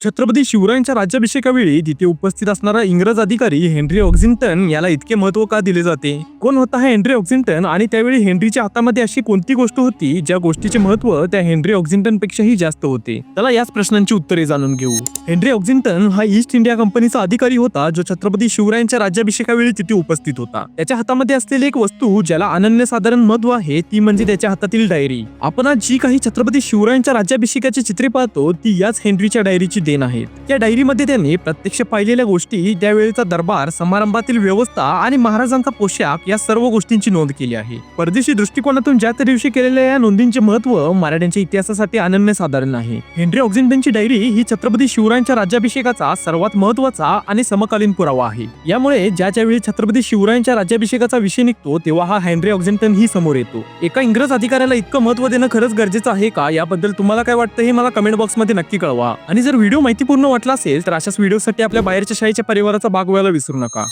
छत्रपती शिवरायांच्या राज्याभिषेकावेळी तिथे उपस्थित असणारा इंग्रज अधिकारी हेनरी ऑक्झिंग्टन याला इतके महत्व का दिले जाते? कोण होता हा हेनरी ऑक्झिंग्टन आणि त्यावेळी हेनरीच्या हातामध्ये अशी कोणती गोष्ट होती ज्या गोष्टीचे महत्व त्या हेनरी ऑक्झिंग्टन पेक्षाही जास्त होते? चला याच प्रश्नांची उत्तरे जाणून घेऊ. हेनरी ऑक्झिंग्टन हा ईस्ट इंडिया कंपनीचा अधिकारी होता जो छत्रपती शिवरायांच्या राज्याभिषेकावेळी तिथे उपस्थित होता. त्याच्या हातामध्ये असलेली एक वस्तू ज्याला अनन्यसाधारण महत्व आहे ती म्हणजे त्याच्या हातातील डायरी. आपण आज जी काही छत्रपती शिवरायांच्या राज्याभिषेकाची चित्रे पाहतो ती याच हेनरीच्या डायरीची देण आहेत. या डायरीमध्ये त्याने प्रत्यक्ष पाहिलेल्या गोष्टी, त्यावेळेचा दरबार, समारंभातील व्यवस्था आणि महाराजांचा पोशाख या सर्व गोष्टींची नोंद केली आहे. परदेशी दृष्टिकोनातून ज्या त्या दिवशी केलेल्या या नोंदींचे महत्व मराठ्यांच्या इतिहासासाठी अनन्यसाधारण आहे. हेनरी ऑक्झिंग्टनची डायरी ही छत्रपती शिवरायांच्या राज्याभिषेकाचा सर्वात महत्त्वाचा आणि समकालीन पुरावा आहे. यामुळे ज्यावेळी छत्रपती शिवरायांच्या राज्याभिषेकाचा विषय निघतो तेव्हा हा हेनरी ऑक्झिंग्टन ही समोर येतो. एका इंग्रज अधिकाऱ्याला इतकं महत्त्व देणं खरंच गरजेचं आहे का? याबद्दल तुम्हाला काय वाटतं हे मला कमेंट बॉक्समध्ये नक्की कळवा. आणि जर व्हिडिओ माहितीपूर्ण वाटला असेल तर अशाच व्हिडिओसाठी आपल्या बाहेरच्या शाळेच्या परिवाराचा भाग व्हायला विसरू नका.